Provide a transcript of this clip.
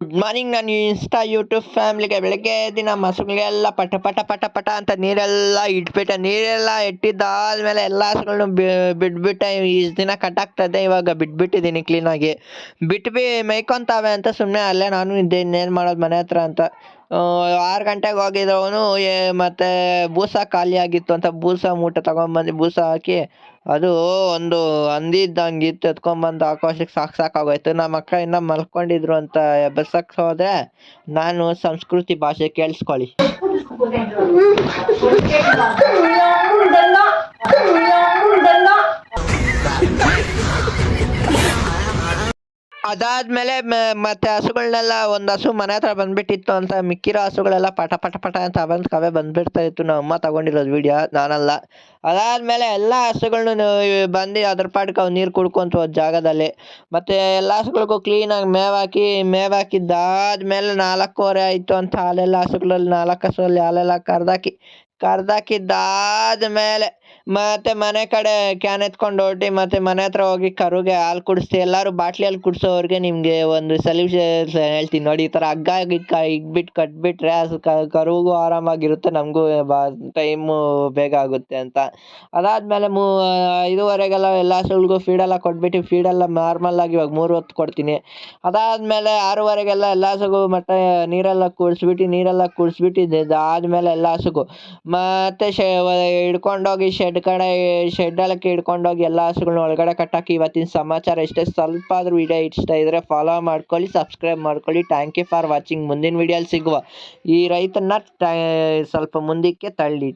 Good morning ನನ್ನ insta YouTube ಫ್ಯಾಮ್ಲಿಗೆ ಬೆಳಗ್ಗೆ ದಿನ ಹಸುಗಳಿಗೆಲ್ಲ ಪಟ ಪಟ ಪಟ ಪಟ ಅಂತ ನೀರೆಲ್ಲ ಇಟ್ಬಿಟ್ಟೆ. ನೀರೆಲ್ಲ ಇಟ್ಟಿದ್ದಾದ್ಮೇಲೆ ಎಲ್ಲ ಹಸುಗಳನ್ನು ಬಿಟ್ಬಿಟ್ಟೆ. ಇಷ್ಟು ದಿನ ಕಟ್ಟಾಗ್ತದೆ, ಇವಾಗ ಬಿಟ್ಬಿಟ್ಟಿದ್ದೀನಿ ಕ್ಲೀನಾಗಿ. ಬಿಟ್ಟು ಮೇಯ್ಕೊಂತಾವೆ ಅಂತ ಸುಮ್ಮನೆ ಅಲ್ಲೇ ನಾನು ಇದ್ದೆ, ಇನ್ನೇನು ಮಾಡೋದು ಮನೆ ಹತ್ರ ಅಂತ. 6 ಗಂಟೆಗೆ ಹೋಗಿದ್ದವನು ಮತ್ತೆ ಬೂಸ ಖಾಲಿ ಆಗಿತ್ತು ಅಂತ ಬೂಸ ಮೂಟೆ ತಗೊಂಬಂದು ಬೂಸ ಹಾಕಿ, ಅದು ಒಂದು ಹಂದಿ ಇದ್ದಂಗಿತ್ತು, ಎತ್ಕೊಂಬಂದು ಹಾಕೋಷ್ಟಕ್ಕೆ ಸಾಕಾಗೋಯ್ತು. ನಮ್ಮ ಅಕ್ಕ ಇನ್ನೂ ಮಲ್ಕೊಂಡಿದ್ರು ಅಂತ ಎಬ್ಬಸಕ್ಕೆ ಹೋದೆ. ನಾನು ಸಂಸ್ಕೃತಿ ಭಾಷೆ ಕೇಳಿಸ್ಕೊಳ್ಳಿ. ಅದಾದ್ಮೇಲೆ ಮತ್ತೆ ಹಸುಗಳನ್ನೆಲ್ಲ ಒಂದು ಹಸು ಮನೆ ಹತ್ರ ಬಂದ್ಬಿಟ್ಟಿತ್ತು ಅಂತ ಮಿಕ್ಕಿರೋ ಹಸುಗಳೆಲ್ಲ ಪಟ ಪಟ ಪಟ ಅಂತ ಕವೆ ಬಂದ್ಬಿಡ್ತಾ ಇತ್ತು. ನಮ್ಮ ಅಮ್ಮ ತಗೊಂಡಿರೋದು ವಿಡಿಯೋ, ನಾನಲ್ಲ. ಅದಾದ್ಮೇಲೆ ಎಲ್ಲ ಹಸುಗಳ್ನು ಬಂದು ಅದ್ರ ಪಾಟ್ಗೆ ಅವು ನೀರು ಕುಡ್ಕೊಂತ ಹೋದ ಜಾಗದಲ್ಲಿ. ಮತ್ತೆ ಎಲ್ಲ ಹಸುಗಳಿಗೂ ಕ್ಲೀನಾಗಿ ಮೇವಾಕಿದ್ದಾದ್ಮೇಲೆ 4:15 ಆಯಿತು ಅಂತ ಹಾಲೆಲ್ಲ ಹಸುಗಳಲ್ಲಿ 4 ಹಸುಗಳಲ್ಲಿ ಹಾಲೆಲ್ಲ ಕರ್ದಾಕಿದ್ದಾದ್ಮೇಲೆ ಮತ್ತೆ ಮನೆ ಕಡೆ ಕ್ಯಾನ್ ಎತ್ಕೊಂಡು ಹೊರಟಿ ಮತ್ತೆ ಮನೆ ಹತ್ರ ಹೋಗಿ ಕರುಗೆ ಹಾಲು ಕುಡಿಸ್ತಿ. ಎಲ್ಲರೂ ಬಾಟ್ಲಿಯಲ್ಲಿ ಕುಡಿಸೋರಿಗೆ ನಿಮಗೆ ಒಂದು ಸೊಲ್ಯೂಷನ್ ಹೇಳ್ತೀನಿ ನೋಡಿ. ಈ ಥರ ಹಗ್ಗ ಇಟ್ಬಿಟ್ಟು ಕಟ್ಬಿಟ್ರೆ ಅದು ಕರುಗೂ ಆರಾಮಾಗಿರುತ್ತೆ, ನಮಗೂ ಟೈಮು ಬೇಗ ಆಗುತ್ತೆ ಅಂತ. ಅದಾದಮೇಲೆ 5:15ಗೆಲ್ಲ ಎಲ್ಲ ಹಸುಗಳಿಗೂ ಫೀಡೆಲ್ಲ ಕೊಟ್ಬಿಟ್ಟು, ಫೀಡೆಲ್ಲ ನಾರ್ಮಲ್ಲಾಗಿ ಇವಾಗ 3 ಹೊತ್ತು ಕೊಡ್ತೀನಿ. ಅದಾದಮೇಲೆ 6:15ಗೆಲ್ಲ ಎಲ್ಲ ಹಸುಗೂ ಮತ್ತೆ ನೀರೆಲ್ಲ ಕುಡಿಸ್ಬಿಟ್ಟಿದ್ದೆ. ಅದಾದಮೇಲೆ ಎಲ್ಲ ಹಸುಗೂ ಮತ್ತೆ ಹಿಡ್ಕೊಂಡೋಗಿ ಶೆಡ್ಡಲ್ಲಕ್ಕೆ ಹಿಡ್ಕೊಂಡೋಗಿ ಎಲ್ಲ ಹಸುಗಳನ್ನ ಒಳಗಡೆ ಕಟ್ಟಾಕಿ. ಇವತ್ತಿನ ಸಮಾಚಾರ ಇಷ್ಟೇ. ಸ್ವಲ್ಪ ಆದರೂ ವಿಡಿಯೋ ಇಷ್ಟ ಇದ್ದರೆ ಫಾಲೋ ಮಾಡ್ಕೊಳ್ಳಿ, ಸಬ್ಸ್ಕ್ರೈಬ್ ಮಾಡ್ಕೊಳ್ಳಿ. Thank you for watching. ಮುಂದಿನ ವಿಡಿಯೋಲಿ ಸಿಗುವ. ಈ ರೈತನ ಸ್ವಲ್ಪ ಮುಂದಕ್ಕೆ ತಳ್ಳಿ.